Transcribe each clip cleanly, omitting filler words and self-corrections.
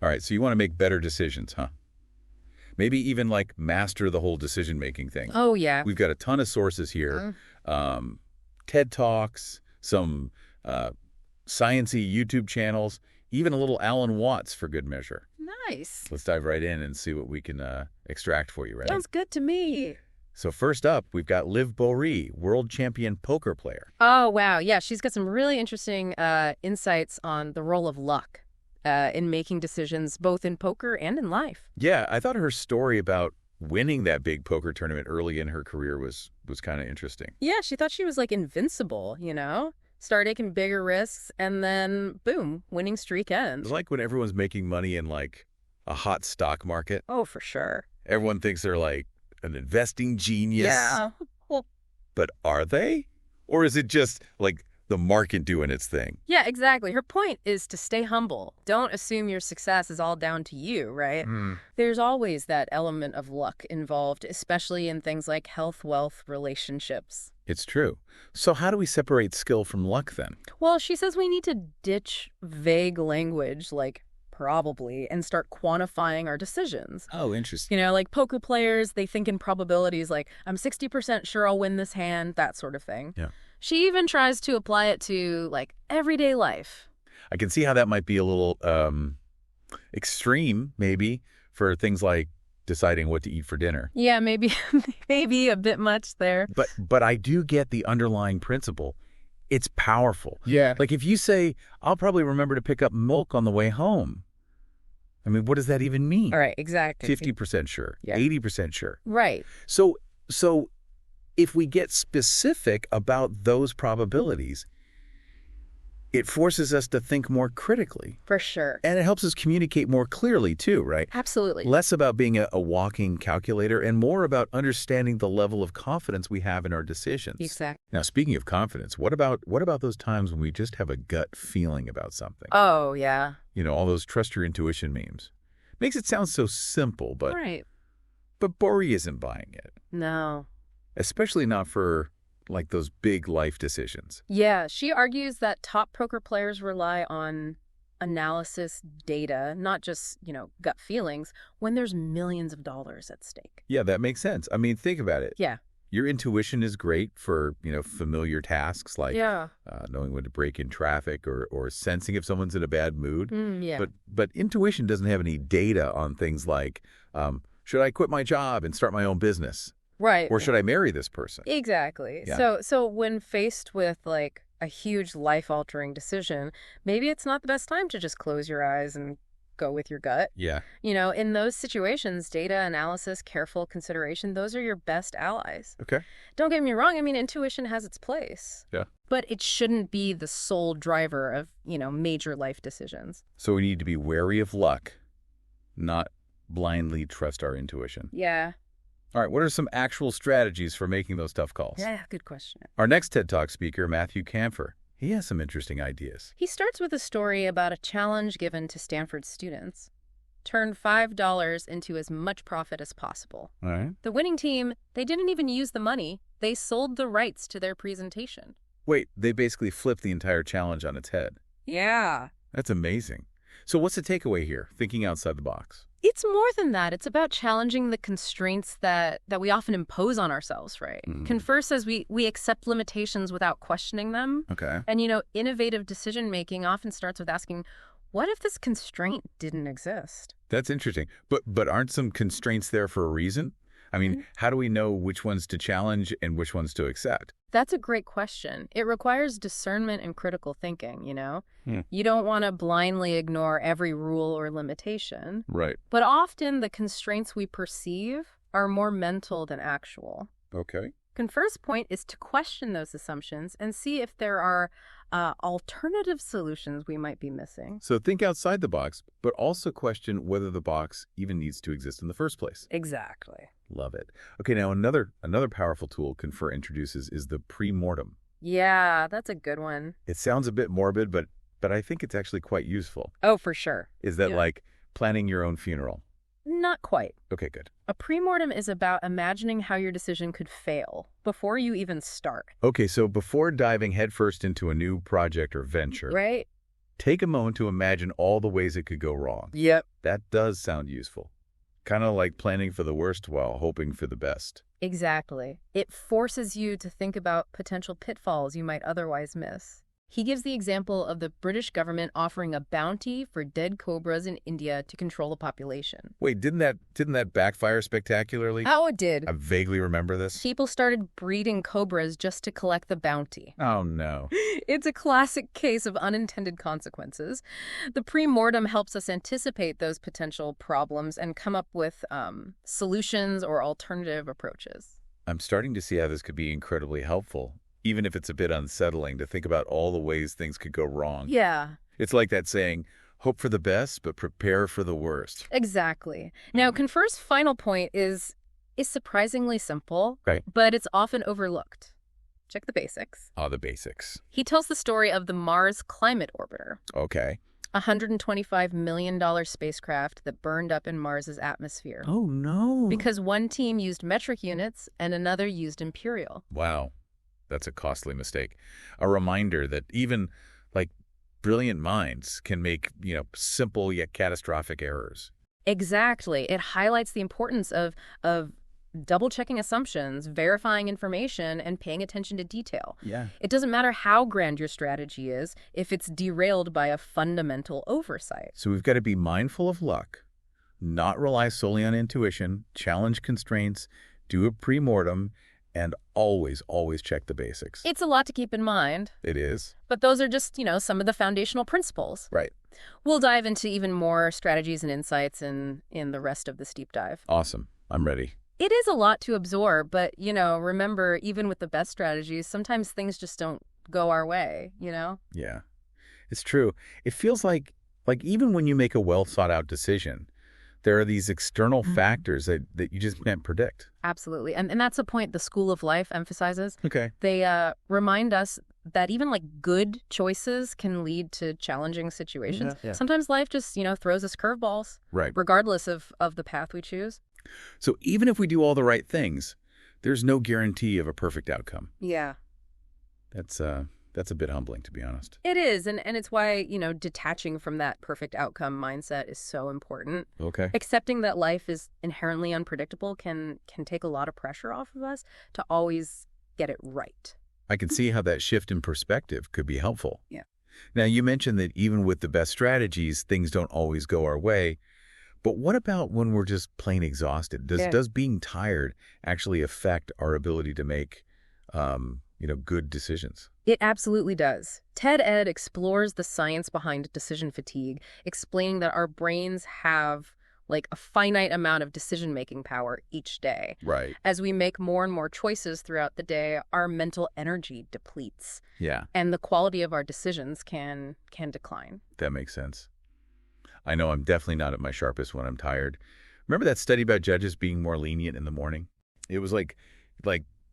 All right, so you want to make better decisions, huh? Maybe even like master the whole decision-making thing. Oh, yeah. We've got a ton of sources here. TED Talks, some science-y YouTube channels, even a little Alan Watts for good measure. Nice. Let's dive right in and see what we can extract for you, right? Sounds good to me. So first up, we've got Liv Boeree, world champion poker player. Oh, wow. Yeah, she's got some really interesting insights on the role of luck in making decisions both in poker and in life. Yeah, I thought her story about winning that big poker tournament early in her career was kind of interesting. Yeah, she thought she was like invincible, you know? Start taking bigger risks and then, boom, winning streak ends. It's like when everyone's making money in like a hot stock market. Oh, for sure. Everyone thinks they're like an investing genius. Yeah. Well, but are they? Or is it just like the market doing its thing? yeah, exactly. Her point is to stay humble. Don't assume your success is all down to you, right? There's always that element of luck involved, especially in things like health, wealth, relationships. It's true. So how do we separate skill from luck then? Well, she says we need to ditch vague language like probably and start quantifying our decisions. Oh, interesting. You know, like poker players, they think in probabilities like, I'm 60% sure I'll win this hand, that sort of thing. Yeah. She even tries to apply it to, like, everyday life. I can see how that might be a little extreme, maybe, for things like deciding what to eat for dinner. Yeah, maybe maybe a bit much there. But I do get the underlying principle. It's powerful. Yeah. Like if you say, I'll probably remember to pick up milk on the way home. I mean, what does that even mean? All right, exactly. 50% sure, Yeah. 80% sure. Right. So if we get specific about those probabilities, it forces us to think more critically. For sure. And it helps us communicate more clearly too, right? Absolutely. Less about being a walking calculator and more about understanding the level of confidence we have in our decisions. Exactly. Now, speaking of confidence, what about those times when we just have a gut feeling about something? Oh, yeah. You know, all those trust your intuition memes. Makes it sound so simple, but Right. Boeree isn't buying it. No. Especially not for like those big life decisions. Yeah, she argues that top poker players rely on analysis, data, not just, gut feelings, when there's millions of dollars at stake. Yeah, that makes sense. I mean, think about it. Yeah. Your intuition is great for, familiar tasks like knowing when to brake in traffic or sensing if someone's in a bad mood. Yeah. But intuition doesn't have any data on things like, should I quit my job and start my own business? Right. Or should I marry this person? Exactly. Yeah. So when faced with like a huge life-altering decision, maybe it's not the best time to just close your eyes and go with your gut. Yeah. In those situations, data analysis, careful consideration, those are your best allies. Okay. Don't get me wrong. I mean, intuition has its place. Yeah. But it shouldn't be the sole driver of, major life decisions. So we need to be wary of luck, not blindly trust our intuition. Yeah. All right, what are some actual strategies for making those tough calls? Yeah, good question. Our next TED Talk speaker, Matthew Camphor, he has some interesting ideas. He starts with a story about a challenge given to Stanford students. Turn $5 into as much profit as possible. All right. The winning team, they didn't even use the money. They sold the rights to their presentation. Wait, they basically flipped the entire challenge on its head. Yeah. That's amazing. So what's the takeaway here, thinking outside the box? It's more than that. It's about challenging the constraints that we often impose on ourselves, right? Confer says we accept limitations without questioning them. Okay. And, innovative decision-making often starts with asking, what if this constraint didn't exist? That's interesting. But aren't some constraints there for a reason? I mean, how do we know which ones to challenge and which ones to accept? That's a great question. It requires discernment and critical thinking, You don't want to blindly ignore every rule or limitation. Right. But often the constraints we perceive are more mental than actual. Okay. Confer's point is to question those assumptions and see if there are alternative solutions we might be missing. So think outside the box, but also question whether the box even needs to exist in the first place. Exactly. Love it. Okay, now another powerful tool Confer introduces is the pre-mortem. Yeah, that's a good one. It sounds a bit morbid, but I think it's actually quite useful. Oh, for sure. Is that like planning your own funeral? Not quite. Okay, good. A pre-mortem is about imagining how your decision could fail before you even start. Okay, so before diving headfirst into a new project or venture, Right? Take a moment to imagine all the ways it could go wrong. Yep. That does sound useful. Kind of like planning for the worst while hoping for the best. Exactly. It forces you to think about potential pitfalls you might otherwise miss. He gives the example of the British government offering a bounty for dead cobras in India to control the population. Wait, didn't that backfire spectacularly? Oh, it did. I vaguely remember this. People started breeding cobras just to collect the bounty. Oh, no. It's a classic case of unintended consequences. The pre-mortem helps us anticipate those potential problems and come up with solutions or alternative approaches. I'm starting to see how this could be incredibly helpful, even if it's a bit unsettling to think about all the ways things could go wrong. Yeah. It's like that saying, hope for the best, but prepare for the worst. Exactly. Now, Confer's final point is surprisingly simple, Right. but it's often overlooked. Check the basics. The basics. He tells the story of the Mars Climate Orbiter, Okay. a $125 million spacecraft that burned up in Mars's atmosphere. Oh, no. Because one team used metric units and another used imperial. Wow. That's a costly mistake. A reminder that even, brilliant minds can make, simple yet catastrophic errors. Exactly. It highlights the importance of double-checking assumptions, verifying information, and paying attention to detail. Yeah. It doesn't matter how grand your strategy is if it's derailed by a fundamental oversight. So we've got to be mindful of luck, not rely solely on intuition, challenge constraints, do a pre-mortem, and always, always check the basics. It's a lot to keep in mind, It is. but those are just, some of the foundational principles. Right. We'll dive into even more strategies and insights in the rest of this deep dive. Awesome. I'm ready. It is a lot to absorb, but, remember, even with the best strategies, sometimes things just don't go our way, Yeah. It's true. It feels like even when you make a well-thought-out decision, there are these external factors that you just can't predict. Absolutely. And that's a point the School of Life emphasizes. Okay. They remind us that even good choices can lead to challenging situations. Yeah. Sometimes life just, throws us curveballs, Right. regardless of the path we choose. So even if we do all the right things, there's no guarantee of a perfect outcome. Yeah. That's a bit humbling, to be honest. It is. And it's why, detaching from that perfect outcome mindset is so important. Okay. Accepting that life is inherently unpredictable can take a lot of pressure off of us to always get it right. I can see how that shift in perspective could be helpful. Yeah. Now, you mentioned that even with the best strategies, things don't always go our way. But what about when we're just plain exhausted? Does being tired actually affect our ability to make, good decisions? It absolutely does. TED Ed explores the science behind decision fatigue, explaining that our brains have a finite amount of decision-making power each day. Right. As we make more and more choices throughout the day, our mental energy depletes. Yeah, And the quality of our decisions can decline. that makes sense. I know I'm definitely not at my sharpest when I'm tired. Remember that study about judges being more lenient in the morning? It was like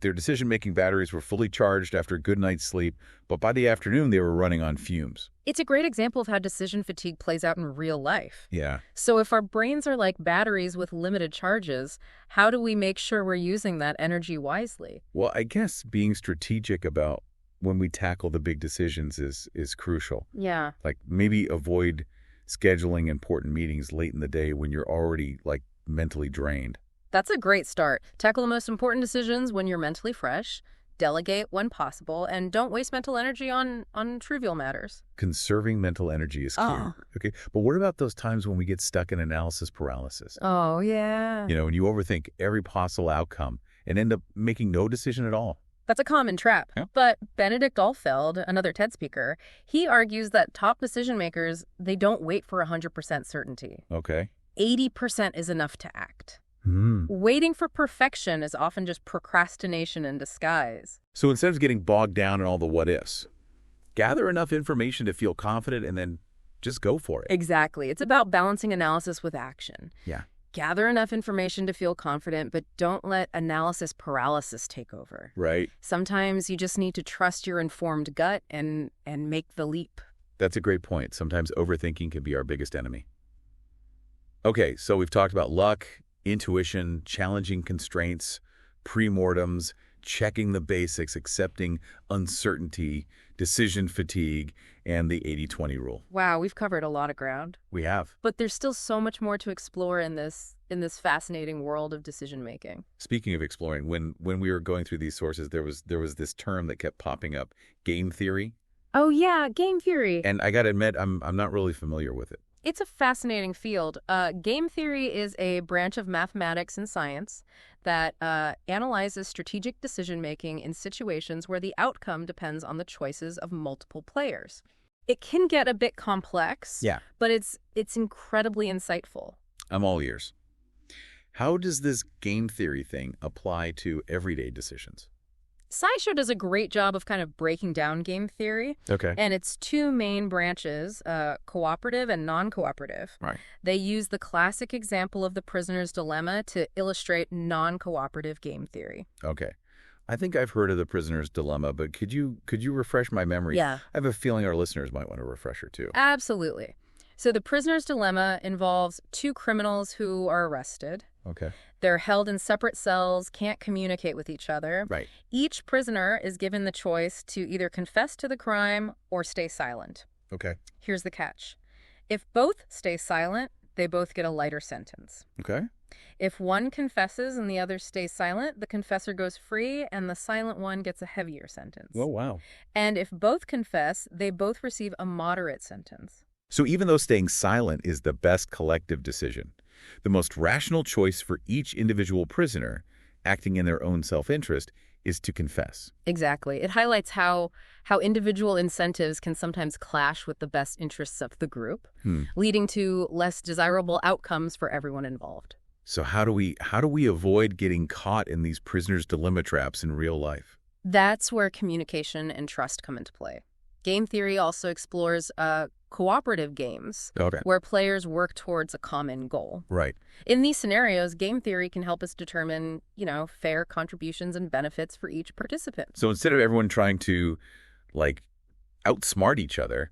their decision-making batteries were fully charged after a good night's sleep, but by the afternoon they were running on fumes. It's a great example of how decision fatigue plays out in real life. Yeah. So if our brains are like batteries with limited charges, how do we make sure we're using that energy wisely? Well, I guess being strategic about when we tackle the big decisions is crucial. Yeah. Maybe avoid scheduling important meetings late in the day when you're already mentally drained. That's a great start. Tackle the most important decisions when you're mentally fresh, delegate when possible, and don't waste mental energy on trivial matters. Conserving mental energy is key. Oh. Okay, but what about those times when we get stuck in analysis paralysis? Oh, yeah. When you overthink every possible outcome and end up making no decision at all. That's a common trap. Yeah. But Benedict Alfeld, another TED speaker, he argues that top decision makers, they don't wait for 100% certainty. Okay. 80% is enough to act. Hmm. Waiting for perfection is often just procrastination in disguise. So instead of getting bogged down in all the what-ifs, gather enough information to feel confident and then just go for it. Exactly. It's about balancing analysis with action. Yeah. Gather enough information to feel confident, but don't let analysis paralysis take over. Right. Sometimes you just need to trust your informed gut and make the leap. That's a great point. Sometimes overthinking can be our biggest enemy. Okay, so we've talked about luck, intuition, challenging constraints, pre-mortems, checking the basics, accepting uncertainty, decision fatigue, and the 80-20 rule. Wow, we've covered a lot of ground. We have. But there's still so much more to explore in this fascinating world of decision making. Speaking of exploring, when we were going through these sources, there was this term that kept popping up, game theory. Oh yeah, game theory. And I got to admit, I'm not really familiar with it. It's a fascinating field. Game theory is a branch of mathematics and science that analyzes strategic decision-making in situations where the outcome depends on the choices of multiple players. It can get a bit complex, Yeah. but it's incredibly insightful. I'm all ears. How does this game theory thing apply to everyday decisions? SciShow does a great job of kind of breaking down game theory. Okay. And its two main branches, cooperative and non-cooperative. Right. They use the classic example of the prisoner's dilemma to illustrate non-cooperative game theory. Okay. I think I've heard of the prisoner's dilemma, but could you refresh my memory? Yeah. I have a feeling our listeners might want a refresher too. Absolutely. So the prisoner's dilemma involves two criminals who are arrested. Okay. They're held in separate cells, can't communicate with each other. Right. Each prisoner is given the choice to either confess to the crime or stay silent. Okay. Here's the catch. If both stay silent, they both get a lighter sentence. Okay. If one confesses and the other stays silent, the confessor goes free and the silent one gets a heavier sentence. Oh, wow. And if both confess, they both receive a moderate sentence. So even though staying silent is the best collective decision, the most rational choice for each individual prisoner, acting in their own self-interest, is to confess. Exactly. It highlights how individual incentives can sometimes clash with the best interests of the group, leading to less desirable outcomes for everyone involved. So how do we avoid getting caught in these prisoner's dilemma traps in real life? That's where communication and trust come into play. Game theory also explores cooperative games where players work towards a common goal. Right. In these scenarios, game theory can help us determine, fair contributions and benefits for each participant. So instead of everyone trying to, outsmart each other,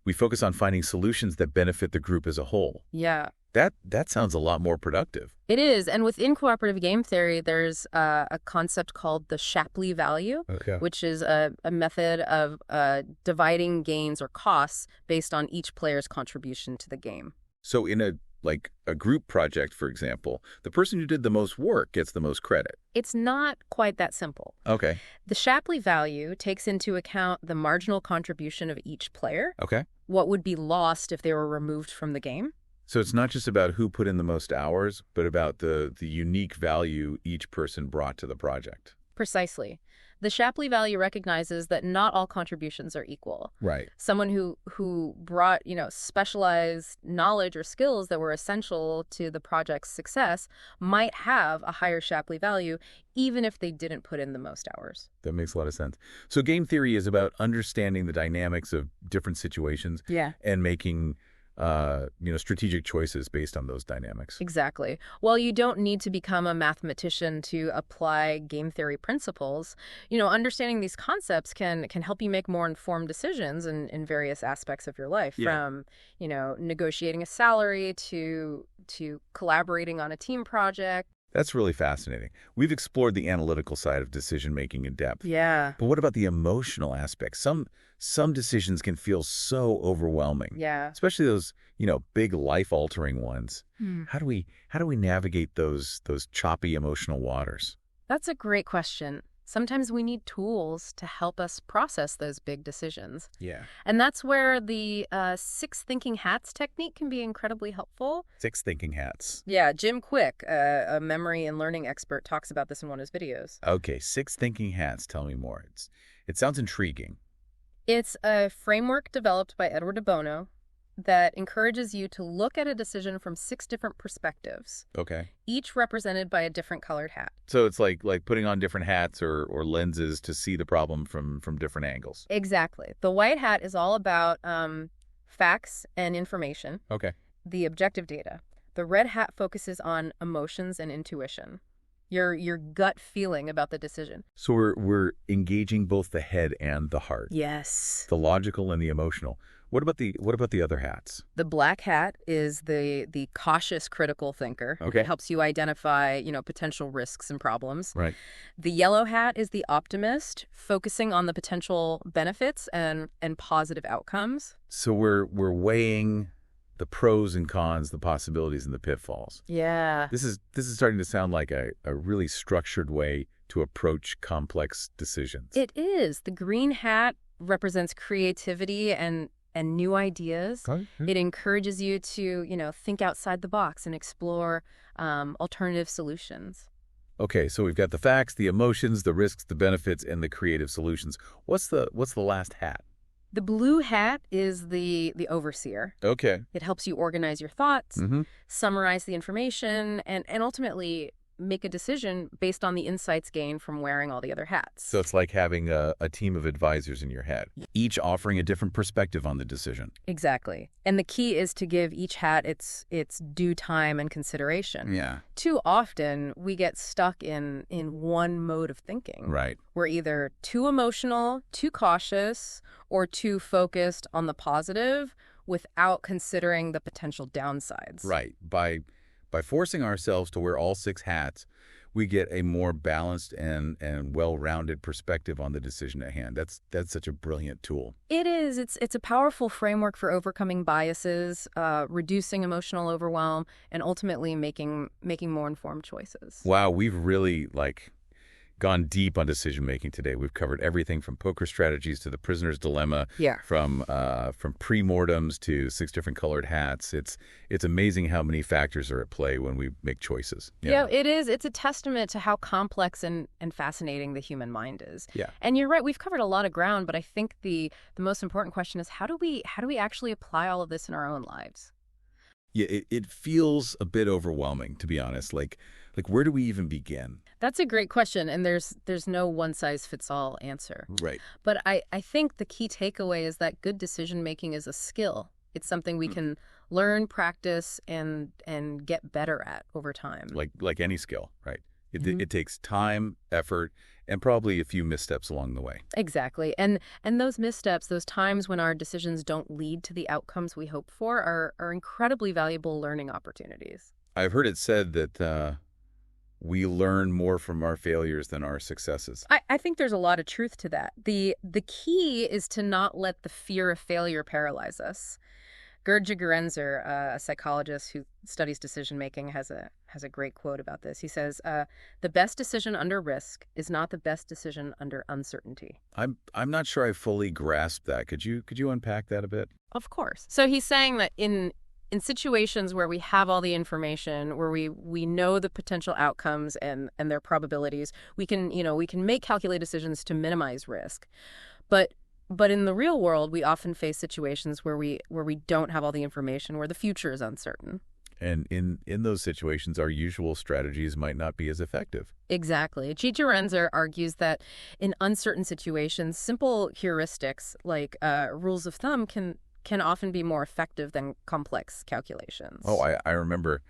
we focus on finding solutions that benefit the group as a whole. Yeah. That sounds a lot more productive. It is. And within cooperative game theory, there's a concept called the Shapley value, which is a method of dividing gains or costs based on each player's contribution to the game. So in a group project, for example, the person who did the most work gets the most credit. It's not quite that simple. Okay. The Shapley value takes into account the marginal contribution of each player. Okay. What would be lost if they were removed from the game. So it's not just about who put in the most hours, but about the unique value each person brought to the project. Precisely. The Shapley value recognizes that not all contributions are equal. Right. Someone who brought, specialized knowledge or skills that were essential to the project's success might have a higher Shapley value, even if they didn't put in the most hours. That makes a lot of sense. So game theory is about understanding the dynamics of different situations and making strategic choices based on those dynamics. Exactly. While you don't need to become a mathematician to apply game theory principles, understanding these concepts can help you make more informed decisions in various aspects of your life, from, negotiating a salary to collaborating on a team project. That's really fascinating. We've explored the analytical side of decision-making in depth. Yeah. But what about the emotional aspects? Some decisions can feel so overwhelming. Yeah. Especially those, big life-altering ones. How do we navigate those choppy emotional waters? That's a great question. Sometimes we need tools to help us process those big decisions. Yeah. And that's where the 6 thinking hats technique can be incredibly helpful. 6 thinking hats. Yeah, Jim Quick, a memory and learning expert, talks about this in one of his videos. Okay, 6 thinking hats. Tell me more. It sounds intriguing. It's a framework developed by Edward de Bono that encourages you to look at a decision from 6 different perspectives. Okay. Each represented by a different colored hat. So it's like putting on different hats or lenses to see the problem from different angles. Exactly. The white hat is all about facts and information. Okay. The objective data. The red hat focuses on emotions and intuition. Your gut feeling about the decision. So we're engaging both the head and the heart. Yes. The logical and the emotional. What about the other hats? The black hat is the cautious critical thinker. Okay. It helps you identify, potential risks and problems. Right. The yellow hat is the optimist, focusing on the potential benefits and positive outcomes. So we're weighing the pros and cons, the possibilities and the pitfalls. Yeah. This is starting to sound like a really structured way to approach complex decisions. It is. The green hat represents creativity and new ideas. Okay. It encourages you to, think outside the box and explore alternative solutions. Okay, so we've got the facts, the emotions, the risks, the benefits, and the creative solutions. What's the last hat? The blue hat is the overseer. Okay. It helps you organize your thoughts, Mm-hmm. summarize the information, and ultimately make a decision based on the insights gained from wearing all the other hats. So it's like having a team of advisors in your head, each offering a different perspective on the decision. Exactly. And the key is to give each hat its due time and consideration. Yeah. Too often, we get stuck in one mode of thinking. Right. We're either too emotional, too cautious, or too focused on the positive without considering the potential downsides. Right. By forcing ourselves to wear all 6 hats, we get a more balanced and well-rounded perspective on the decision at hand. That's such a brilliant tool. It is. It's a powerful framework for overcoming biases, reducing emotional overwhelm, and ultimately making more informed choices. Wow, we've really gone deep on decision making today. We've covered everything from poker strategies to the prisoner's dilemma, Yeah. from pre-mortems to 6 different colored hats. It's amazing how many factors are at play when we make choices. Yeah, it is. It's a testament to how complex and fascinating the human mind is. Yeah. And you're right, we've covered a lot of ground, but I think the most important question is how do we actually apply all of this in our own lives? Yeah, it feels a bit overwhelming, to be honest. Like where do we even begin? That's a great question, and there's no one-size-fits-all answer. Right. But I think the key takeaway is that good decision-making is a skill. It's something we can learn, practice, and get better at over time. Like any skill, right? Mhm. It takes time, effort, and probably a few missteps along the way. Exactly. And those missteps, those times when our decisions don't lead to the outcomes we hope for are incredibly valuable learning opportunities. I've heard it said that we learn more from our failures than our successes. I think there's a lot of truth to that. The key is to not let the fear of failure paralyze us. Gurdjieff Gerenzer, a psychologist who studies decision-making, has a great quote about this. He says, the best decision under risk is not the best decision under uncertainty. I'm not sure I fully grasp that. Could you unpack that a bit? Of course. So he's saying that in situations where we have all the information, where we know the potential outcomes and their probabilities, we can make calculated decisions to minimize risk. But in the real world, we often face situations where we don't have all the information, where the future is uncertain. And in those situations, our usual strategies might not be as effective. Exactly. Gerenzer argues that in uncertain situations, simple heuristics like rules of thumb can often be more effective than complex calculations. Oh, I remember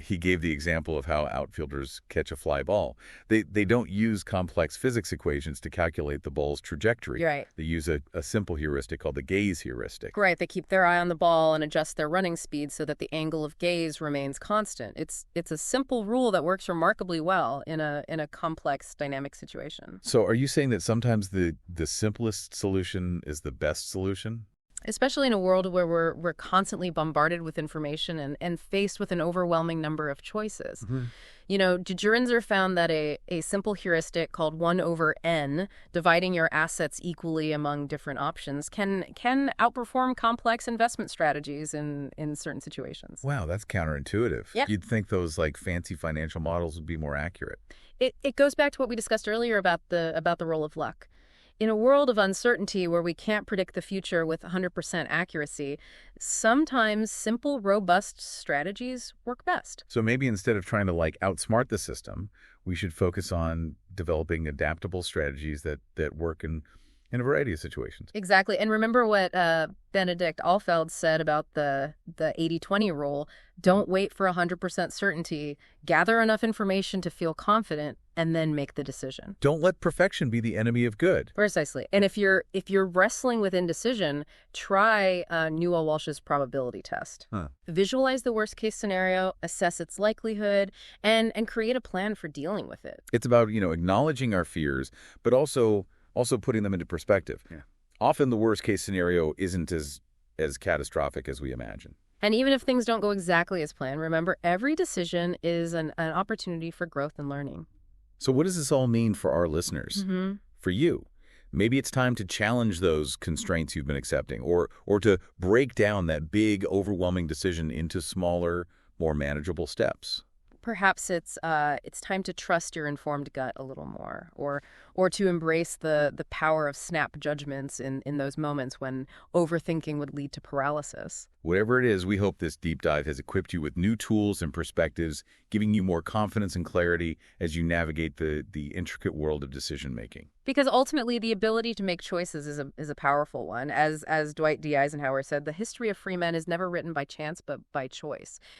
he gave the example of how outfielders catch a fly ball. They don't use complex physics equations to calculate the ball's trajectory. Right. They use a simple heuristic called the gaze heuristic. Right. They keep their eye on the ball and adjust their running speed so that the angle of gaze remains constant. It's a simple rule that works remarkably well in a complex dynamic situation. So are you saying that sometimes the simplest solution is the best solution? Especially in a world where we're constantly bombarded with information and faced with an overwhelming number of choices. Mm-hmm. Gerenzer found that a simple heuristic called 1/n, dividing your assets equally among different options, can outperform complex investment strategies in certain situations. Wow, that's counterintuitive. Yeah. You'd think those fancy financial models would be more accurate. It goes back to what we discussed earlier about the role of luck. In a world of uncertainty where we can't predict the future with 100% accuracy, sometimes simple, robust strategies work best. So maybe instead of trying to outsmart the system, we should focus on developing adaptable strategies that work in in a variety of situations. Exactly. And remember what Benedict Allfeld said about the 80-20 rule. Don't wait for 100% certainty. Gather enough information to feel confident and then make the decision. Don't let perfection be the enemy of good. Precisely. And if you're wrestling with indecision, try Newell Walsh's probability test. Visualize the worst case scenario, assess its likelihood, and create a plan for dealing with it. It's about, acknowledging our fears, but also putting them into perspective. Yeah. Often the worst case scenario isn't as catastrophic as we imagine. And even if things don't go exactly as planned, remember every decision is an opportunity for growth and learning. So what does this all mean for our listeners? For you? Maybe it's time to challenge those constraints you've been accepting, or to break down that big, overwhelming decision into smaller, more manageable steps. Perhaps it's time to trust your informed gut a little more, or to embrace the power of snap judgments in those moments when overthinking would lead to paralysis. Whatever it is, we hope this deep dive has equipped you with new tools and perspectives, giving you more confidence and clarity as you navigate the intricate world of decision-making. Because ultimately, the ability to make choices is a powerful one. As Dwight D. Eisenhower said, the history of free men is never written by chance, but by choice.